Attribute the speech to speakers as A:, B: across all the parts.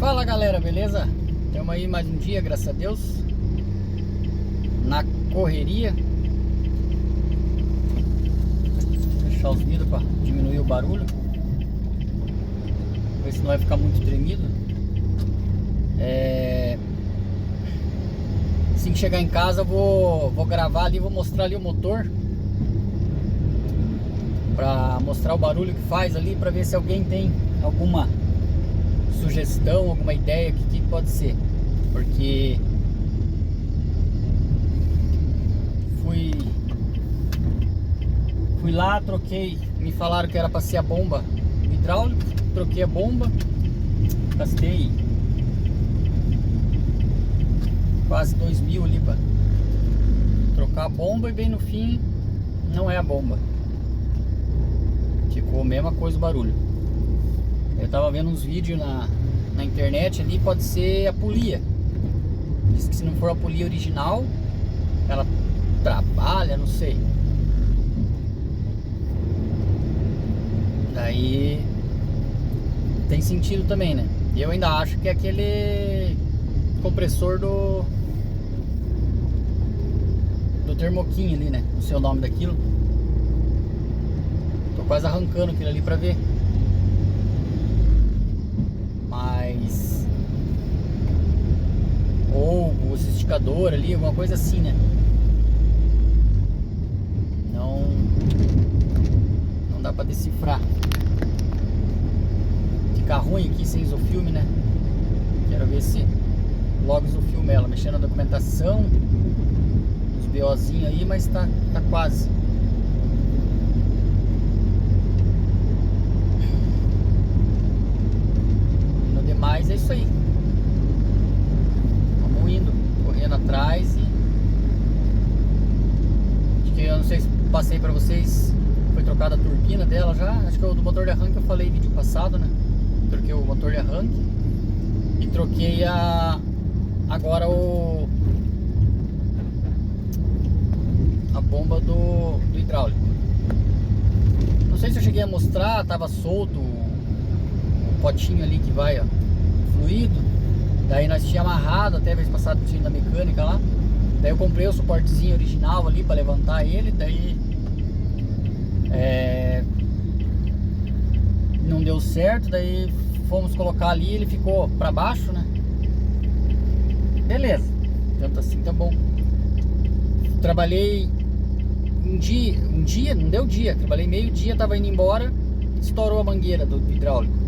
A: Fala galera, beleza? Estamos aí mais um dia, graças a Deus, na correria. Vou fechar os vidros para diminuir o barulho, ver se não vai ficar muito tremido. Assim que chegar em casa vou gravar ali, vou mostrar ali o motor, para mostrar o barulho que faz ali, para ver se alguém tem alguma sugestão, alguma ideia, o que pode ser. Porque fui lá, troquei, me falaram que era para ser a bomba hidráulica, troquei a bomba, gastei quase 2.000 ali para trocar a bomba, e bem no fim não é a bomba, ficou a mesma coisa o barulho. Eu tava vendo uns vídeos na internet ali, pode ser a polia. Diz que se não for a polia original, ela trabalha, não sei. Daí tem sentido também, né? E eu ainda acho que é aquele compressor do termoquinho ali, né? Não sei o nome daquilo. Tô quase arrancando aquilo ali pra ver. Mas ou o esticador ali, alguma coisa assim, né? Não dá pra decifrar. Fica ruim aqui sem isofilme, né? Quero ver se logo isofilme ela, mexendo na documentação, uns BOzinhos aí, mas tá quase. Mas é isso aí. Vamos indo, correndo atrás. E acho que eu não sei se passei pra vocês, foi trocada a turbina dela já. Acho que o do motor de arranque eu falei no vídeo passado, né? Troquei o motor de arranque e troquei agora a bomba do hidráulico. Não sei se eu cheguei a mostrar, tava solto o potinho ali que vai, ó, fluido. Daí nós tínhamos amarrado até a vez passada, tinha da mecânica lá. Daí eu comprei o suportezinho original ali para levantar ele. Daí não deu certo. Daí fomos colocar ali, ele ficou para baixo, né? Beleza, tanto assim tá bom. Trabalhei um dia, não deu dia. Trabalhei meio dia, tava indo embora, estourou a mangueira do hidráulico.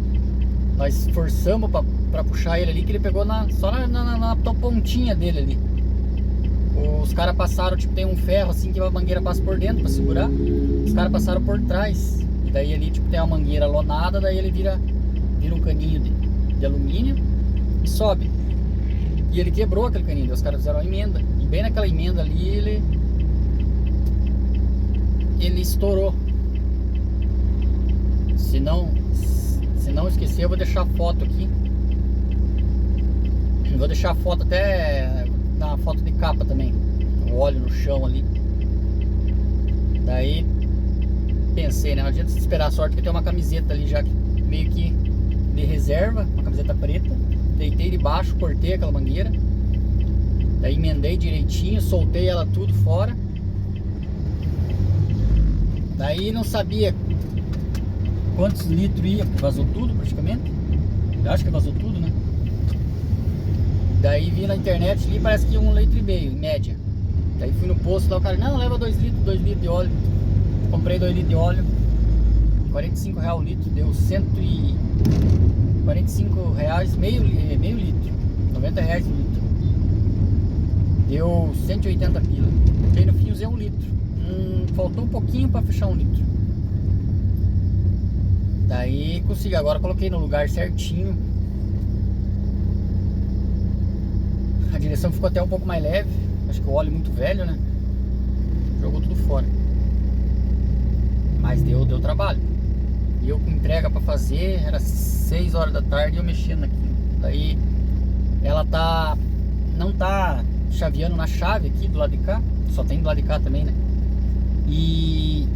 A: Nós forçamos pra puxar ele ali, que ele pegou só na pontinha dele ali. Os caras passaram, tipo, tem um ferro assim que a mangueira passa por dentro pra segurar. Os caras passaram por trás. E daí ali, tipo, tem uma mangueira lonada, daí ele vira um caninho de alumínio e sobe. E ele quebrou aquele caninho, daí os caras fizeram uma emenda. E bem naquela emenda ali, ele estourou. Se não esquecer, eu vou deixar a foto aqui. Vou deixar a foto, até dar uma foto de capa também. O óleo no chão ali. Daí pensei, né? Não adianta esperar a sorte, que tem uma camiseta ali já meio que de reserva, uma camiseta preta. Deitei debaixo, cortei aquela mangueira. Daí emendei direitinho, soltei ela tudo fora. Daí não sabia quantos litros ia, porque vazou tudo praticamente. Eu acho que vazou tudo, né? Daí vi na internet ali, parece que 1,5 litro em média. Daí fui no posto lá, o cara, não, leva 2 litros de óleo. Comprei 2 litros de óleo, R$45 o litro, deu R$145, meio litro, R$90 o litro. Deu 180 pila. Daí no fim usei 1 litro. Faltou um pouquinho para fechar 1 litro. Daí consegui, agora coloquei no lugar certinho. A direção ficou até um pouco mais leve. Acho que o óleo é muito velho, né? Jogou tudo fora. Mas deu trabalho. E eu com entrega pra fazer, era 6 horas da tarde e eu mexendo naquilo. Daí ela não tá chaveando na chave aqui do lado de cá. Só tem do lado de cá também, né? E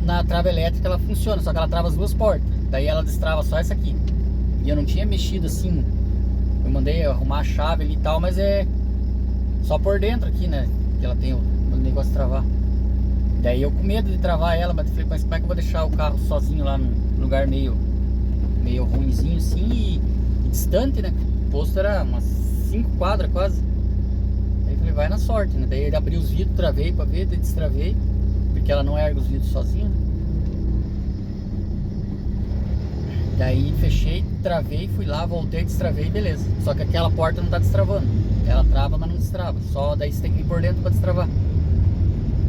A: na trava elétrica ela funciona, só que ela trava as duas portas. Daí ela destrava só essa aqui. E eu não tinha mexido assim Eu mandei arrumar a chave ali e tal, mas é só por dentro aqui, né? Que ela tem o negócio de travar. Daí eu com medo de travar ela, mas falei, mas como é que eu vou deixar o carro sozinho lá num lugar meio ruinzinho assim e distante, né? O posto era umas 5 quadras quase. Aí eu falei, vai na sorte, né? Daí ele abriu os vidros, travei pra ver, daí destravei, porque ela não ergue os vidros sozinha, né? Daí fechei, travei, fui lá, voltei, destravei, beleza. Só que aquela porta não tá destravando. Ela trava, mas não destrava. Só daí você tem que ir por dentro pra destravar.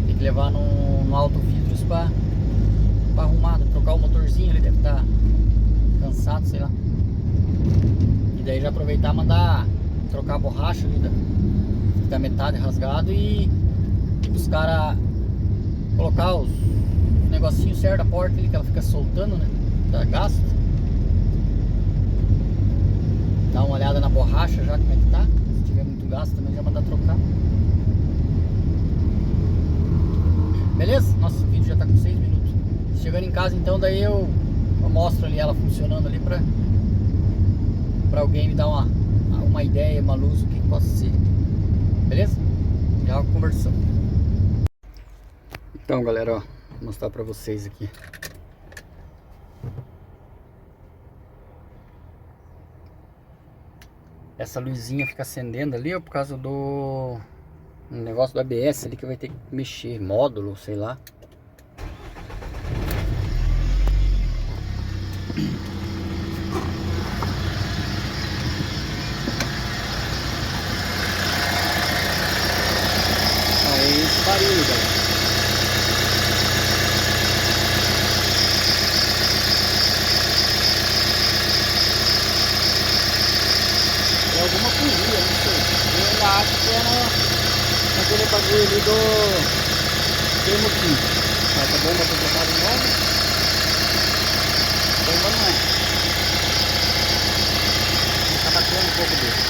A: Tem que levar no Auto Vidros pra arrumar, trocar o motorzinho, ele deve estar cansado, sei lá. E daí já aproveitar e mandar trocar a borracha ali da metade rasgado e os caras colocar os negocinhos certo da porta ali, que ela fica soltando, né? Dá gasto. Dá uma olhada na borracha já como é que tá. Se tiver muito gasto também já mandar trocar. Beleza? Nosso vídeo já tá com 6 minutos. Chegando em casa então, daí eu mostro ali ela funcionando ali pra alguém me dar uma ideia, uma luz, o que possa ser. Beleza? Já conversamos. Então galera, ó, vou mostrar pra vocês aqui. Essa luzinha fica acendendo ali, ó, por causa do negócio do ABS ali que vai ter que mexer, módulo, sei lá. É esse barulho, galera. É alguma coisinha, não sei. Eu ainda acho que é naquele bagulho ali do termoquinho. Essa bomba foi trocada de novo. A bomba não é. Tá batendo um pouco dele.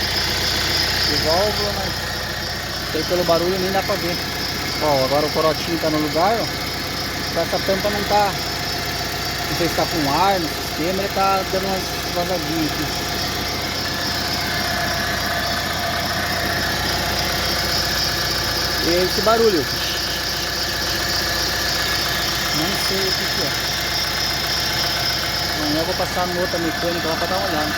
A: De válvula, mas aí pelo barulho nem dá pra ver. Ó, agora o corotinho tá no lugar, ó. Essa tampa não tá. Não sei se tá com ar no sistema, ele tá dando umas vazadinhas aqui. E esse barulho, não sei o que é. Amanhã eu vou passar no outra mecânica lá para dar uma olhada.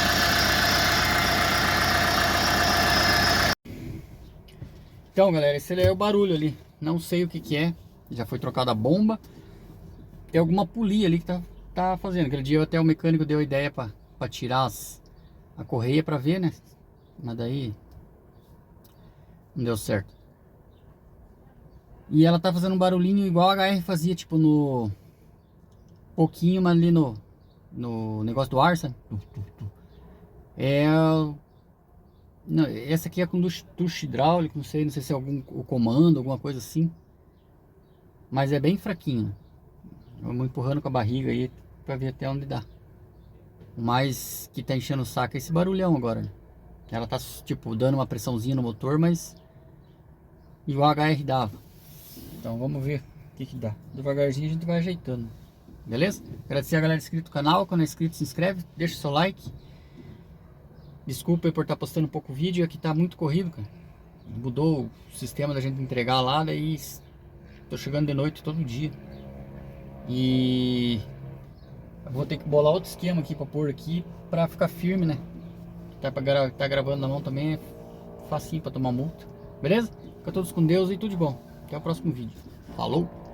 A: Então galera, esse é o barulho ali. Não sei o que é. Já foi trocada a bomba. Tem alguma polia ali que tá fazendo. Aquele dia até o mecânico deu a ideia para tirar a correia para ver, né? Mas daí não deu certo. E ela tá fazendo um barulhinho igual a HR fazia, tipo no pouquinho, mas ali no negócio do ar, sabe? Não, essa aqui é com ducho hidráulico, não sei se é o comando, alguma coisa assim. Mas é bem fraquinho. Vamos empurrando com a barriga aí pra ver até onde dá. O mais que tá enchendo o saco é esse barulhão agora, né? Ela tá tipo dando uma pressãozinha no motor, mas igual a HR dava. Então vamos ver o que dá. Devagarzinho a gente vai ajeitando. Beleza? Agradecer a galera inscrito no canal. Quando é inscrito, se inscreve, deixa o seu like. Desculpa aí por estar postando pouco vídeo. Aqui tá muito corrido, cara. Mudou o sistema da gente entregar lá. Daí tô chegando de noite todo dia. E vou ter que bolar outro esquema aqui pra pôr aqui, pra ficar firme, né? Tá gravando na mão também é facinho pra tomar multa. Beleza? Fica todos com Deus e tudo de bom. Até o próximo vídeo. Falou!